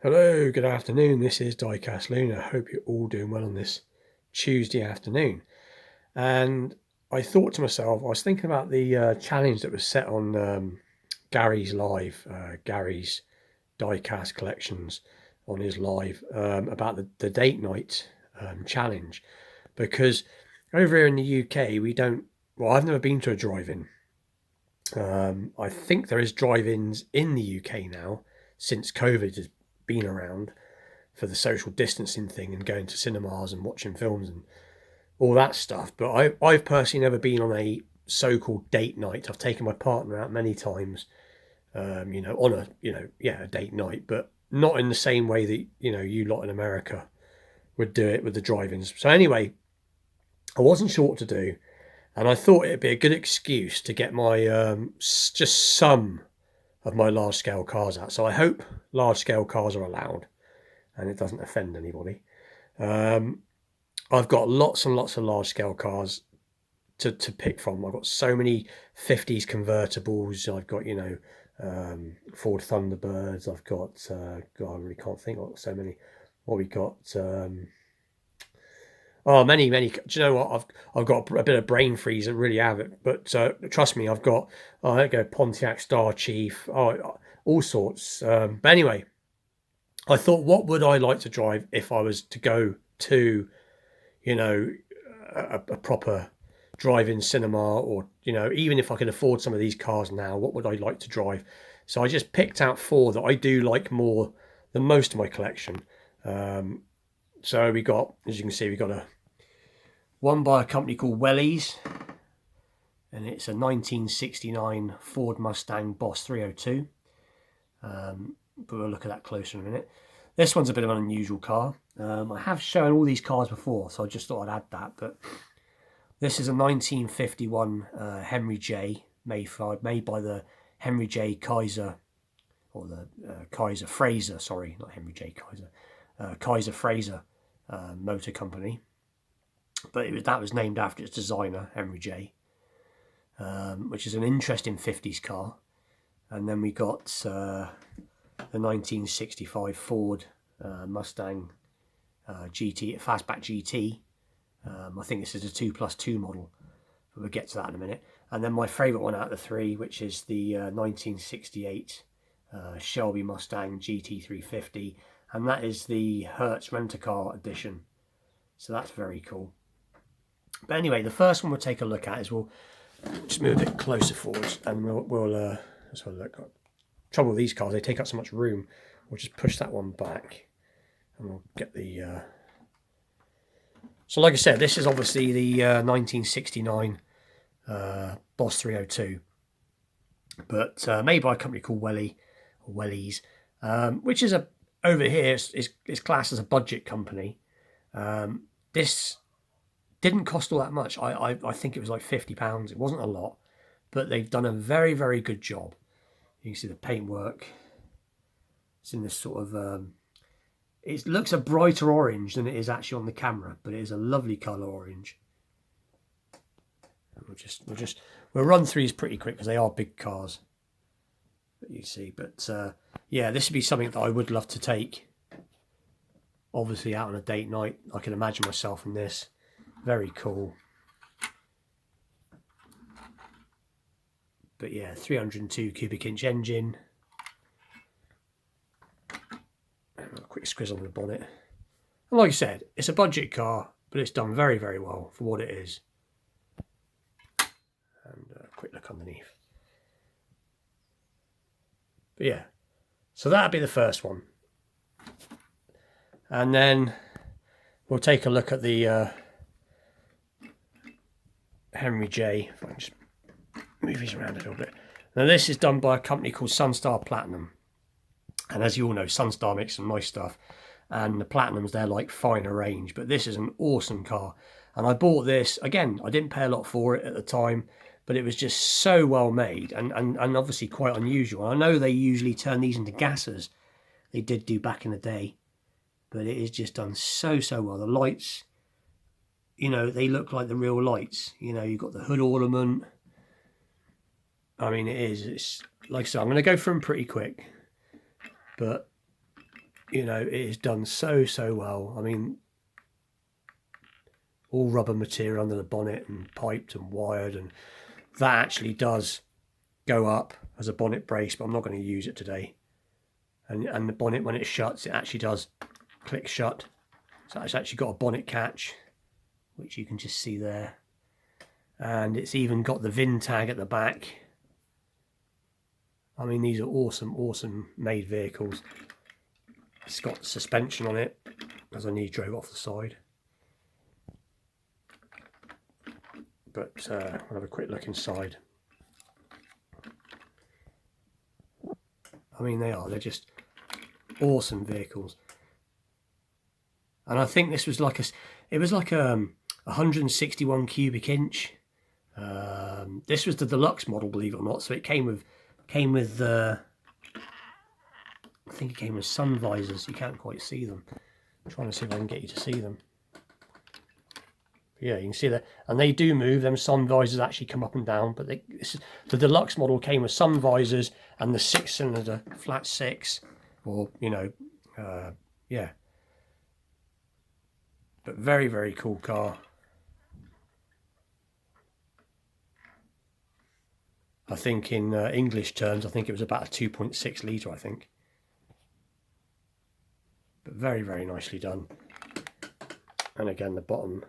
Hello, good afternoon. This is Diecast Luna. Hope you're all doing well on this Tuesday afternoon. And I thought to myself, I was thinking about the challenge that was set on Gary's live, Gary's diecast collections on his live about the date night challenge. Because over here in the UK, we don't, well, I've never been to a drive-in. I think there is drive-ins in the UK now since COVID has been around for the social distancing thing and going to cinemas and watching films and all that stuff. But I've personally never been on a so-called date night. I've taken my partner out many times, on a date night, but not in the same way that, you lot in America would do it with the drive-ins. So anyway, I wasn't sure what to do. And I thought it'd be a good excuse to get my just some of my large scale cars out. So I hope large scale cars are allowed and it doesn't offend anybody. Um, I've got lots and lots of large scale cars to pick from. I've got so many 50s convertibles. I've got, Ford Thunderbirds. I've got, God, I really can't think. I've got so many. What we got? Oh, many, many. Do you know what? I've got a bit of brain freeze. I really have it. But trust me, I've got, there you go, Pontiac Star Chief. Oh, all sorts. But anyway, I thought, what would I like to drive if I was to go to, you know, a proper drive-in cinema, or even if I could afford some of these cars now, what would I like to drive? So I just picked out four that I do like more than most of my collection. So we got, as you can see, we got one by a company called Wellies, and it's a 1969 Ford Mustang Boss 302. But we'll look at that closer in a minute. This one's a bit of an unusual car. I have shown all these cars before, so I just thought I'd add that. But this is a 1951 Henry J, made by the Henry J Kaiser, or the Kaiser Fraser, sorry, not Henry J Kaiser, Kaiser Fraser Motor Company. But that was named after its designer, Henry J, which is an interesting 50s car. And then we got the 1965 Ford Mustang GT, Fastback GT. I think this is a 2+2 model, but we'll get to that in a minute. And then my favourite one out of the three, which is the 1968 Shelby Mustang GT350, and that is the Hertz Rent-A-Car edition. So that's very cool. But anyway, the first one we'll take a look at is, we'll just move a bit closer forwards, and we'll let's have a look. Trouble with these cars, they take up so much room. We'll just push that one back, and we'll get the. So, like I said, this is obviously the 1969 Boss 302, but made by a company called Wellies, which is over here is classed as a budget company. This didn't cost all that much. I think it was like £50. It wasn't a lot, but they've done a very, very good job. You can see the paintwork. It's in this sort of it looks a brighter orange than it is actually on the camera, but it is a lovely colour orange. And we'll run through these pretty quick because they are big cars. But you see, yeah, this would be something that I would love to take. Obviously, out on a date night, I can imagine myself in this. Very cool. But yeah, 302 cubic inch engine. A quick squizzle on the bonnet. And like I said, it's a budget car, but it's done very, very well for what it is. And a quick look underneath. But yeah, so that'd be the first one. And then we'll take a look at the Henry J. If I can just move these around a little bit. Now this is done by a company called Sunstar Platinum. And as you all know, Sunstar makes some nice stuff. And the Platinums, they're like finer range. But this is an awesome car. And I bought this, again, I didn't pay a lot for it at the time, but it was just so well made and obviously quite unusual. I know they usually turn these into gassers. They did do back in the day. But it is just done so, so well. The lights, they look like the real lights. You've got the hood ornament. I mean, it's like I said, I'm going to go through them pretty quick. But you know, it is done so well. I mean, all rubber material under the bonnet and piped and wired, and that actually does go up as a bonnet brace, but I'm not going to use it today. And the bonnet, when it shuts, it actually does click shut. So it's actually got a bonnet catch, which you can just see there. And it's even got the VIN tag at the back. I mean, these are awesome made vehicles. It's got suspension on it, as I nearly drove off the side. But I'll have a quick look inside. I mean, they're just awesome vehicles. And I think this was like it was like 161 cubic inch. This was the deluxe model, believe it or not. So it came with I think it came with sun visors. You can't quite see them. I'm trying to see if I can get you to see them. Yeah, you can see that, and they do move. Them sun visors actually come up and down, but the deluxe model came with sun visors and the 6-cylinder flat 6, or you know, yeah. But very cool car. I think in English terms, I think it was about a 2.6 litre, I think. But very nicely done. And again, the bottom,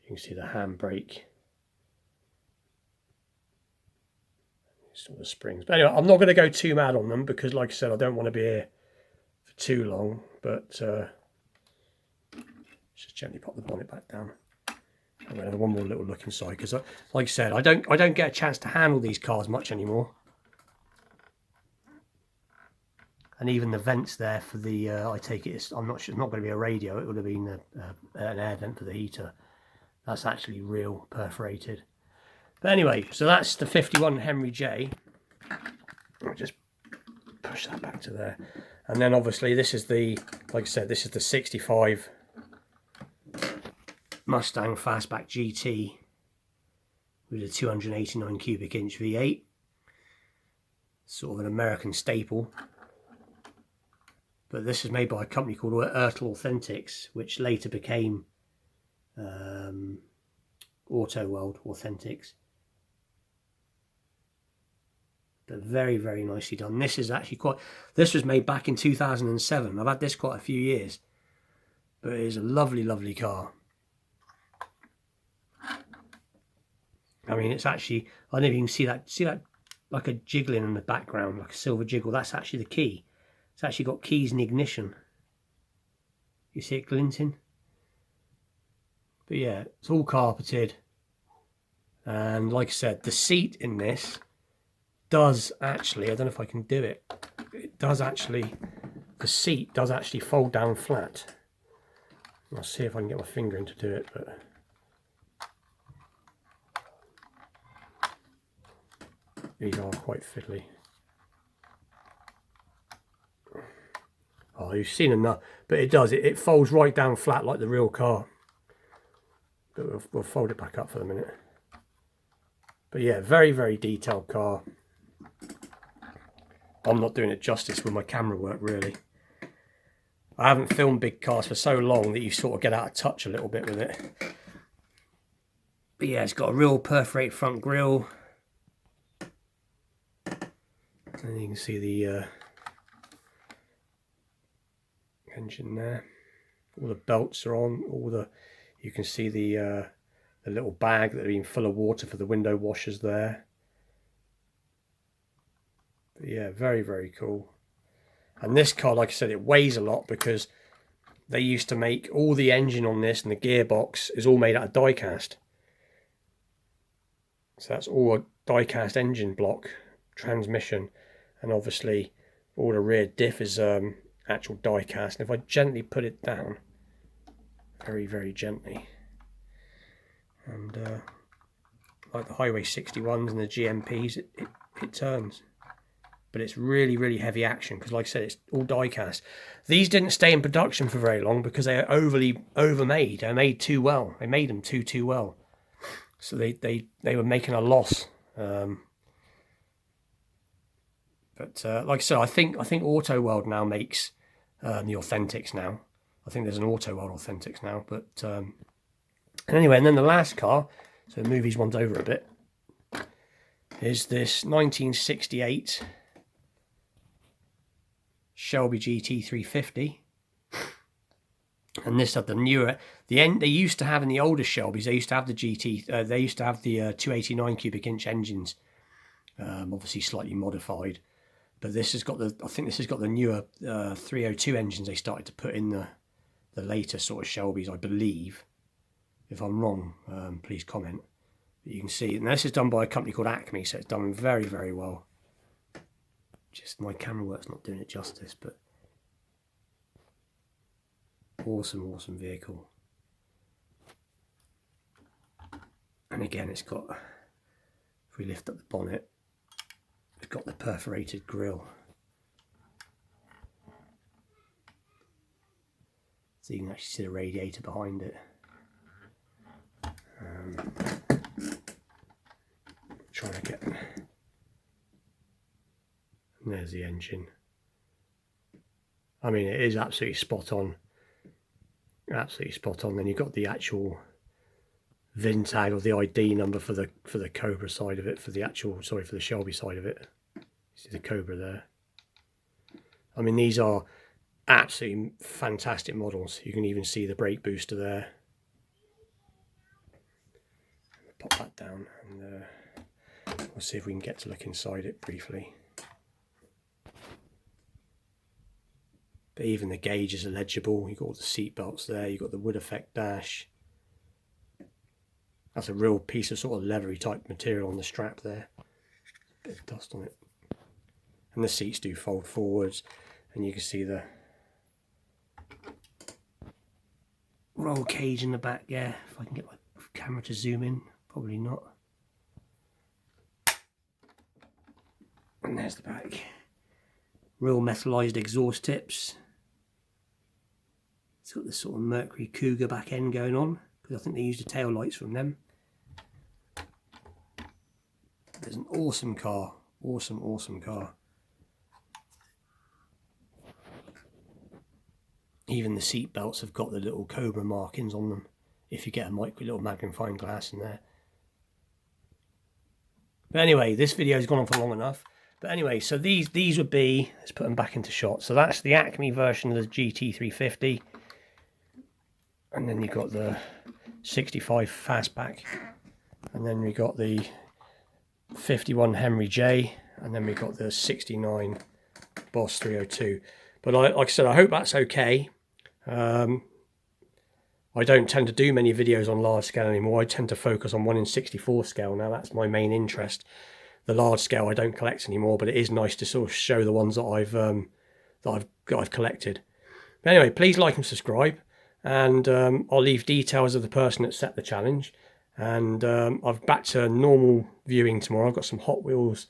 you can see the handbrake. Sort of springs. But anyway, I'm not going to go too mad on them because, like I said, I don't want to be here for too long. But just gently pop the bonnet back down. I'm going to have one more little look inside because, like I said, I don't get a chance to handle these cars much anymore. And even the vents there for the, I take it, I'm not sure, it's not going to be a radio. It would have been an air vent for the heater. That's actually real perforated. But anyway, so that's the 51 Henry J. I'll just push that back to there. And then obviously this is the, like I said, this is the 65 Mustang Fastback GT with a 289 cubic inch V8. Sort of an American staple. But this is made by a company called Ertl Authentics, which later became Auto World Authentics. But very nicely done. This is actually this was made back in 2007. I've had this quite a few years. But it is a lovely car. I mean, it's actually, I don't know if you can see that like a jiggling in the background, like a silver jiggle. That's actually the key. It's actually got keys and ignition. You see it glinting? But yeah, it's all carpeted. And like I said, the seat in this does actually, I don't know if I can do it. It does actually, the seat does actually fold down flat. I'll see if I can get my finger in to do it, but these are quite fiddly. Oh, you've seen enough, but it does. It folds right down flat like the real car. But we'll fold it back up for the minute. But yeah, very detailed car. I'm not doing it justice with my camera work, really. I haven't filmed big cars for so long that you sort of get out of touch a little bit with it. But yeah, it's got a real perforated front grille. And you can see the engine there. All the belts are on. You can see the little bag that have been full of water for the window washers there. But yeah, very cool. And this car, like I said, it weighs a lot because they used to make all the engine on this, and the gearbox is all made out of diecast. So that's all a diecast engine block, transmission, and obviously all the rear diff is actual diecast. And if I gently put it down, very gently, and like the Highway 61s and the GMPs, it turns. But it's really heavy action because, like I said, it's all die-cast. These didn't stay in production for very long because they are overmade. They're made too well. They made them too well. So they were making a loss. But like I said, I think Auto World now makes the Authentics now. I think there's an Auto World Authentics now. But and anyway, and then the last car, so move these ones over a bit, is this 1968 Shelby GT 350. And this had the newer, they used to have in the older Shelbys, they used to have the GT, they used to have the 289 cubic inch engines, obviously slightly modified. But this has got the, I think this has got the newer 302 engines they started to put in the later sort of Shelbys, I believe. If I'm wrong, please comment. But you can see, and this is done by a company called Acme, so it's done very, very well. Just my camera work's not doing it justice, but awesome, awesome vehicle. And again, it's got, if we lift up the bonnet, it's got the perforated grille. So you can actually see the radiator behind it. Trying to get, and there's the engine. I mean, it is absolutely spot on. Absolutely spot on. Then you've got the actual VIN tag or the ID number for the Cobra side of it, for the actual, sorry, for the Shelby side of it. You see the Cobra there. I mean, these are absolutely fantastic models. You can even see the brake booster there. Pop that down and we'll see if we can get to look inside it briefly. But even the gauges are legible. You've got all the seat belts there. You've got the wood effect dash. That's a real piece of sort of leathery type material on the strap there. Bit of dust on it. And the seats do fold forwards. And you can see the roll cage in the back. Yeah, if I can get my camera to zoom in. Probably not. And there's the back. Real metallized exhaust tips. It's got this sort of Mercury Cougar back end going on, because I think they used the tail lights from them. There's an awesome car. Awesome, awesome car. Even the seat belts have got the little Cobra markings on them, if you get a little magnifying glass in there. But anyway, this video has gone on for long enough. But anyway, so these would be, let's put them back into shot. So that's the Acme version of the GT350. And then you've got the 65 fastback. And then we got the 51 Henry J. And then we got the 69 Boss 302. But like I said, I hope that's okay. I don't tend to do many videos on large scale anymore. I tend to focus on 1/64 scale now. That's my main interest. The large scale I don't collect anymore, but it is nice to sort of show the ones that I've collected. But anyway, please like and subscribe, and I'll leave details of the person that set the challenge. And I've back to normal viewing tomorrow. I've got some Hot Wheels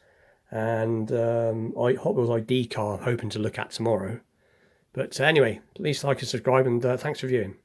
and Hot Wheels ID car I'm hoping to look at tomorrow. But anyway, please like and subscribe, and thanks for viewing.